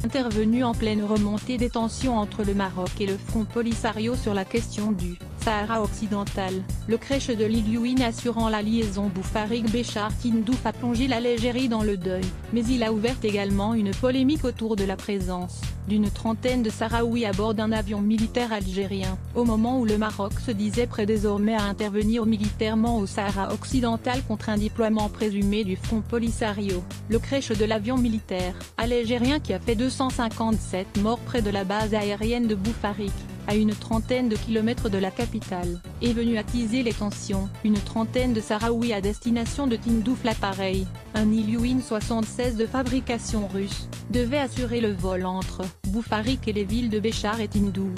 Intervenu en pleine remontée des tensions entre le Maroc et le Front Polisario sur la question du Sahara occidental, le crèche de l'Iglioune assurant la liaison Boufarik-Béchar-Tindouf a plongé l'Algérie dans le deuil, mais il a ouvert également une polémique autour de la présence d'une trentaine de Sahraouis à bord d'un avion militaire algérien, au moment où le Maroc se disait prêt désormais à intervenir militairement au Sahara occidental contre un déploiement présumé du Front Polisario. Le crèche de l'avion militaire algérien qui a fait 257 morts près de la base aérienne de Boufarik, à une trentaine de kilomètres de la capitale, est venu attiser les tensions. Une trentaine de Sahraouis à destination de Tindouf, l'appareil, un Ilyushin 76 de fabrication russe, devait assurer le vol entre Boufarik et les villes de Béchar et Tindouf,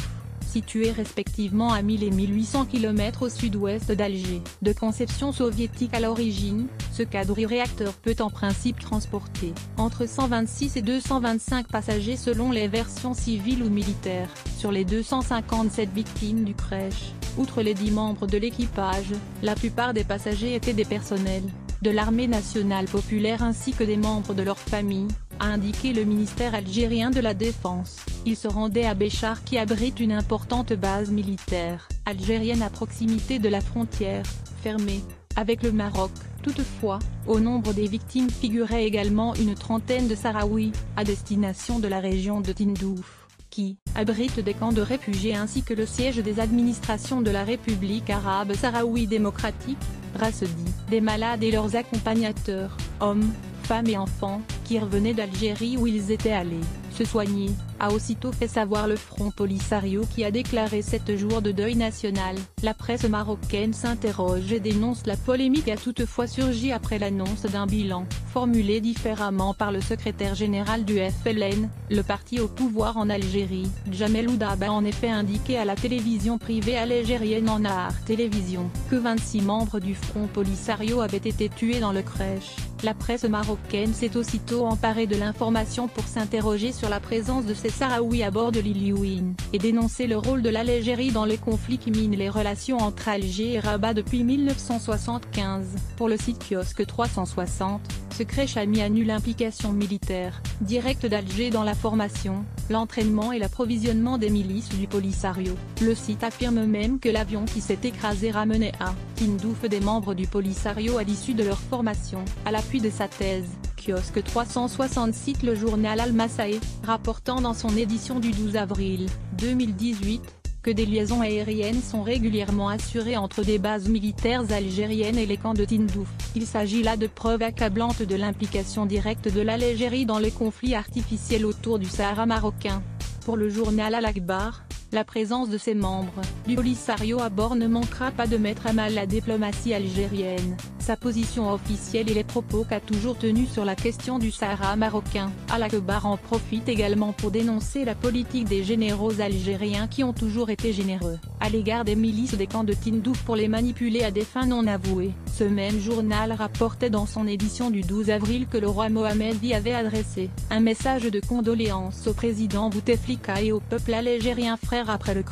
situées respectivement à 1000 et 1800 km au sud-ouest d'Alger. De conception soviétique à l'origine, ce quadri-réacteur peut en principe transporter entre 126 et 225 passagers selon les versions civiles ou militaires. Sur les 257 victimes du crash, outre les 10 membres de l'équipage, la plupart des passagers étaient des personnels de l'armée nationale populaire ainsi que des membres de leur famille, a indiqué le ministère algérien de la Défense. Il se rendait à Béchar qui abrite une importante base militaire algérienne à proximité de la frontière, fermée, avec le Maroc. Toutefois, au nombre des victimes figurait également une trentaine de Sahraouis, à destination de la région de Tindouf, qui abrite des camps de réfugiés ainsi que le siège des administrations de la République arabe sahraoui démocratique, Rasedi. Des malades et leurs accompagnateurs, hommes, femmes et enfants, qui revenaient d'Algérie où ils étaient allés se soigner, a aussitôt fait savoir le Front Polisario qui a déclaré 7 jours de deuil national. La presse marocaine s'interroge et dénonce la polémique a toutefois surgi après l'annonce d'un bilan, formulé différemment par le secrétaire général du FLN, le parti au pouvoir en Algérie. Jamel Oudab a en effet indiqué à la télévision privée algérienne en Nahar Télévision, que 26 membres du Front Polisario avaient été tués dans le crèche. La presse marocaine s'est aussitôt emparée de l'information pour s'interroger sur la présence de ces Sahraouis à bord de l'Ilyushin, et dénoncer le rôle de l'Algérie dans les conflits qui minent les relations entre Alger et Rabat depuis 1975. Pour le site Kiosque 360, ce crèche a mis à nu l'implication militaire directe d'Alger dans la formation, l'entraînement et l'approvisionnement des milices du Polisario. Le site affirme même que l'avion qui s'est écrasé ramenait à Tindouf des membres du Polisario à l'issue de leur formation. À l'appui de sa thèse, Kiosque 360 cite le journal Al-Massaé, rapportant dans son édition du 12 avril 2018, que des liaisons aériennes sont régulièrement assurées entre des bases militaires algériennes et les camps de Tindouf. Il s'agit là de preuves accablantes de l'implication directe de l'Algérie dans les conflits artificiels autour du Sahara marocain. Pour le journal Al-Akhbar, la présence de ses membres du Polisario à bord ne manquera pas de mettre à mal la diplomatie algérienne, sa position officielle et les propos qu'a toujours tenus sur la question du Sahara marocain. Al-Akhbar en profite également pour dénoncer la politique des généraux algériens qui ont toujours été généreux à l'égard des milices des camps de Tindouf pour les manipuler à des fins non avouées. Ce même journal rapportait dans son édition du 12 avril que le roi Mohamed VI avait adressé un message de condoléances au président Bouteflika et au peuple algérien frère après le